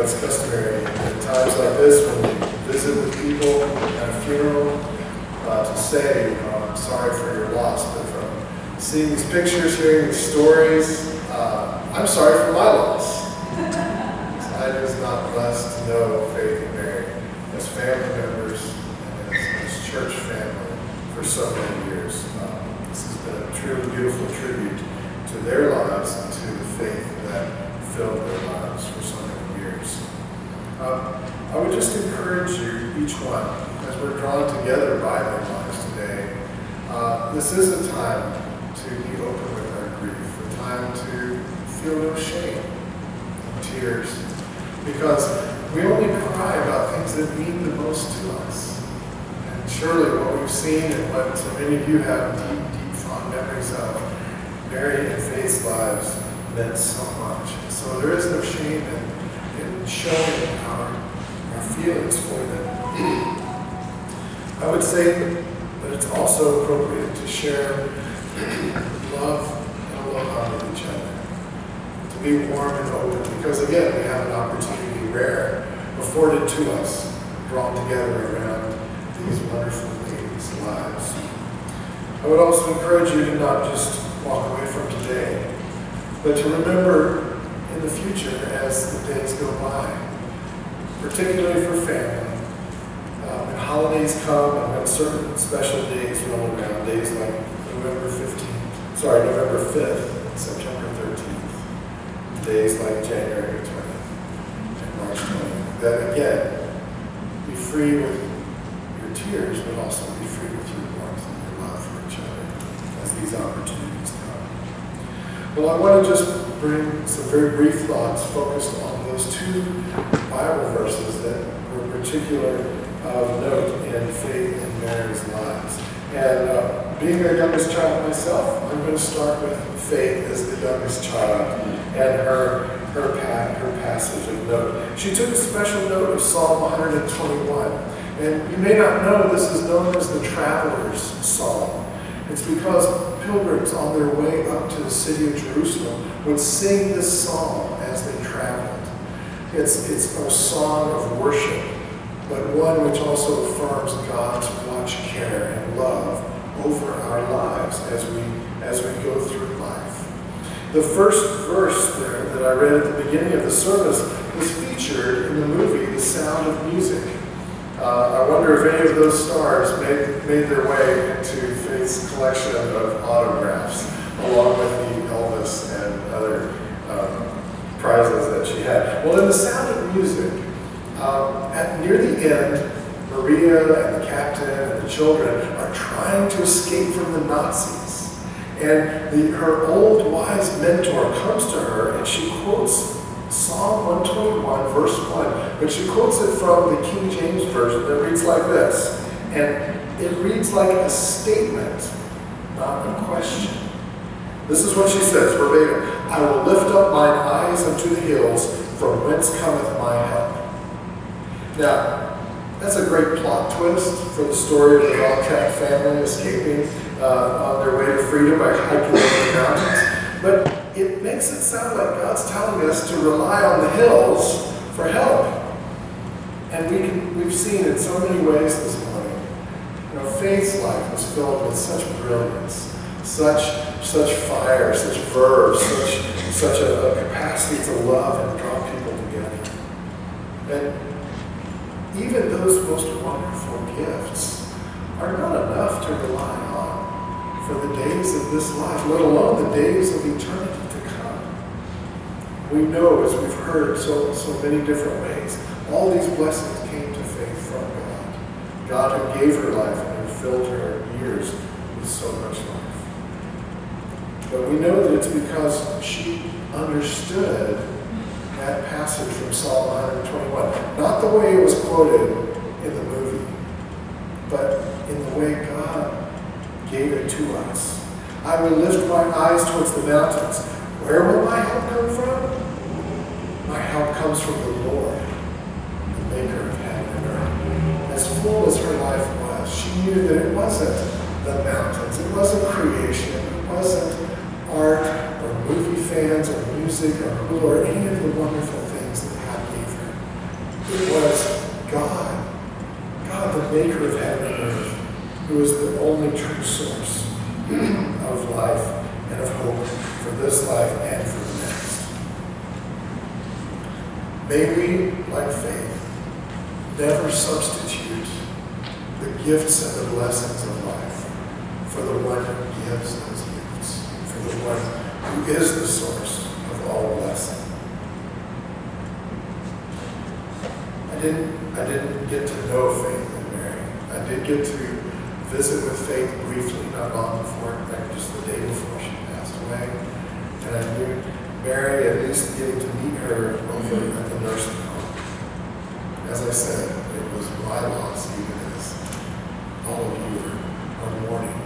it's customary at times like this when we visit with people at a funeral to say, I'm sorry for your loss, but from seeing these pictures, hearing these stories, I'm sorry for my loss. I was not blessed to know Faith and Mary as family members and as church family for so many years. This has been a truly beautiful tribute to their lives and to the faith that filled their lives for so many years. I would just encourage you, each one, as we're drawn together by their lives today, this is a time to be open with our grief, a time to feel no shame, no tears, because we only cry about things that mean the most to us. And surely what we've seen and what so many of you have deep fond memories of, Mary and Faith's lives meant so much. So there is no shame in showing our feelings for them. I would say that it's also appropriate to share love and a love with each other. To be warm and open, because again, we have an opportunity rare afforded to us, drawn together around these wonderful ladies' lives. I would also encourage you to not just walk away from today, but to remember in the future as the days go by, particularly for family. When holidays come and when certain special days roll around, days like November 5th, and September 13th, days like January 20th and March 20th, that again, be free with your tears, but also be free with your warmth and your love for each other as these opportunities come. Well, I want to just bring some very brief thoughts focused on those two Bible verses that were particular of note in Faith and Mary's lives. And being their youngest child myself, I'm going to start with Faith as the youngest child and her passage of note. She took a special note of Psalm 121. And you may not know this is known as the Traveler's Psalm. It's because pilgrims on their way up to the city of Jerusalem would sing this psalm as they traveled. It's a song of worship, but one which also affirms God's watch, care, and love over our lives as we go through life. The first verse there that I read at the beginning of the service was featured in the movie The Sound of Music. I wonder if any of those stars made their way into Faith's collection of autographs, along with the Elvis and other prizes that she had. Well, in The Sound of Music, near the end, Maria and the captain and the children are trying to escape from the Nazis. And her old wise mentor comes to her and she quotes Psalm 121, verse 1. But she quotes it from the King James Version that reads like this. And it reads like a statement, not a question. This is what she says, verbatim. I will lift up mine eyes unto the hills, from whence cometh my help. Now, that's a great plot twist for the story of the Bobcat family escaping on their way to freedom by hiking over the mountains. But it makes it sound like God's telling us to rely on the hills for help. And we've seen in so many ways this morning. Faith's life was filled with such brilliance, such fire, such verve, such a capacity to love and draw people together. And even those most wonderful gifts are not enough to rely on for the days of this life, let alone the days of eternity to come. We know, as we've heard so many different ways, all these blessings came to Faith from God. God who gave her life and who filled her years with so much life. But we know that it's because she understood that passage from Psalm 121. Not the way it was quoted in the movie, but in the way God gave it to us. I will lift my eyes towards the mountains. Where will my help come from? My help comes from the Lord, the maker of heaven and earth. As full as her life was, she knew that it wasn't the mountains, it wasn't creation, it wasn't art or movie fans or music or any of the wonderful things that God gave her. It was God, the maker of heaven and earth, who is the only true source of life and of hope for this life and for the next. May we, like faith, never substitute the gifts and the blessings of life for the one who gives those gifts, for the one who is the source of all blessing. I didn't get to know Faith and Mary. I did get to visit with Faith briefly, not long before, in fact, just the day before she passed away. And I knew Mary, at least getting to meet her over at the nursing home. As I said, it was my loss, even as all of you are mourning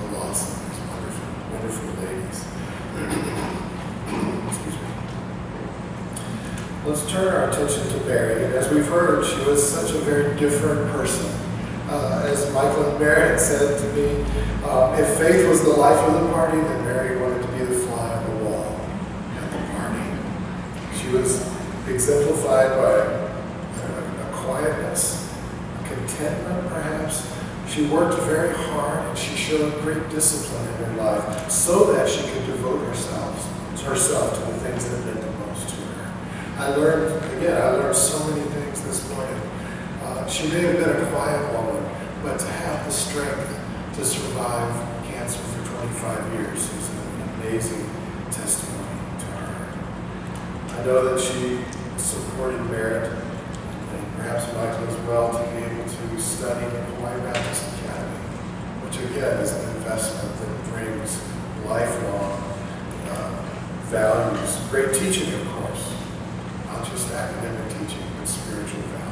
the loss of these wonderful, wonderful ladies. Excuse me. Let's turn our attention to Mary. And as we've heard, she was such a very different person. As Michael and Mary had said to me, if Faith was the life of the party, then Mary wanted to be the fly on the wall at the party. She was exemplified by a quietness, a contentment perhaps. She worked very hard and she showed great discipline in her life so that she could devote herself to the things that meant the most to her. I learned so many things this morning. She may have been a quiet woman, but to have the strength to survive cancer for 25 years is an amazing testimony to her. I know that she supported merit, and perhaps Michael as well, to be able to study at Hawaii Baptist Academy, which again is an investment that brings lifelong values. Great teaching, of course, not just academic teaching, but spiritual values.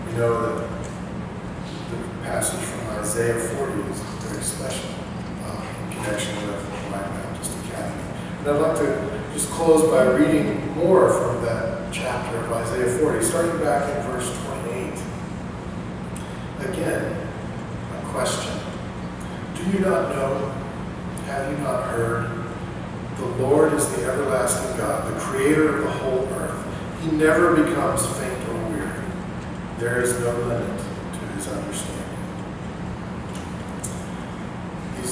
We know that the passage from Isaiah 40 is very special in connection with Hawaii Baptist Academy. And I'd like to just close by reading more from that chapter of Isaiah 40, starting back in verse 28. Again, a question. Do you not know? Have you not heard? The Lord is the everlasting God, the creator of the whole earth. He never becomes faint or weary. There is no limit to his understanding.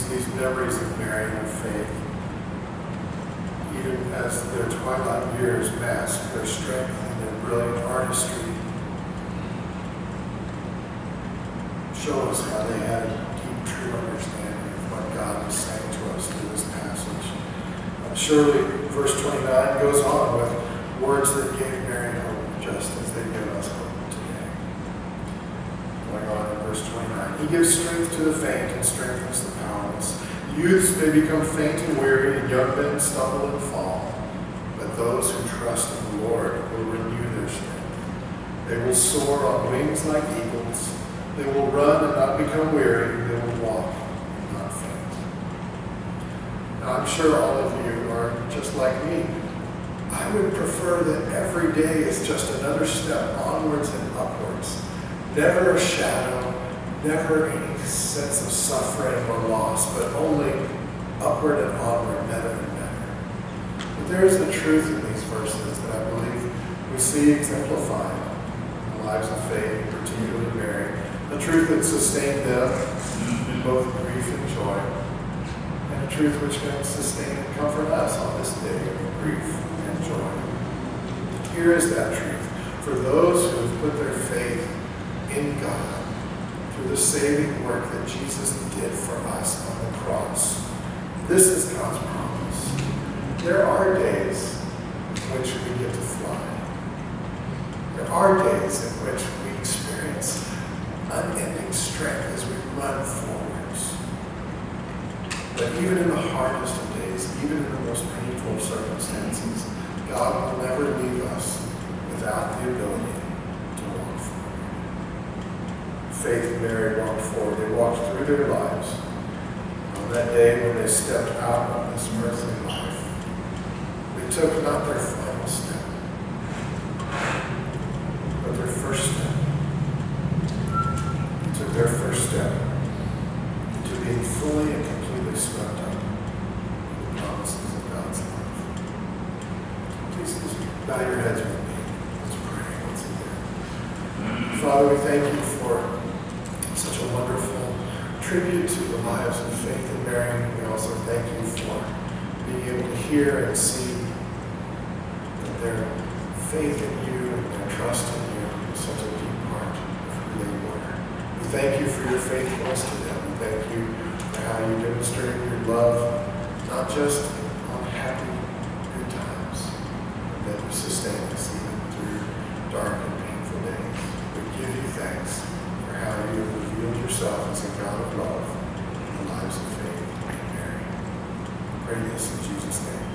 These memories of Mary and of Faith, even as their twilight years mask their strength and their brilliant artistry, show us how they had a deep, true understanding of what God was saying to us through this passage. Surely, verse 29 goes on with words that gave Mary hope, just as they give us hope today. Going on in verse 29, He gives strength to the faint and strengthens the powerless. Youths may become faint and weary, and young men stumble and fall. But those who trust in the Lord will renew their strength. They will soar on wings like eagles. They will run and not become weary. They will walk and not faint. Now, I'm sure all of you are just like me. I would prefer that every day is just another step onwards and upwards. Never a shadow, never any sense of suffering or loss, but only upward and onward, better and better. But there is a truth in these verses that I believe we see exemplified in the lives of Faith, particularly Mary. A truth that sustained them in both grief and joy, and a truth which can sustain and comfort us on this day of grief and joy. Here is that truth. For those who have put their faith in God, through the saving work that Jesus did for us on the cross. This is God's promise. There are days in which we get to fly. There are days in which we experience unending strength as we run forwards. But even in the hardest of days, even in the most painful of circumstances, God will never leave us without the ability to walk forward. Faith and Mary walked forward. They walked through their lives. On that day when they stepped out on this earthly life, they took not their final step, but their first step. They took their first step into being fully and completely swept up in the promises of God's love. Please bow your heads with me. Let's pray once again. Father, we thank you for such a wonderful tribute to the lives of Faith and Mary. We also thank you for being able to hear and see that their faith in you and their trust in you is such a deep part of who they were. We thank you for your faithfulness to them. We thank you for how you demonstrated your love, not just on happy, good times, but that you sustain us even through dark and painful days. We give you thanks for how you have revealed yourself as a God of love in the lives of Faith and Mary. We pray this in Jesus' name.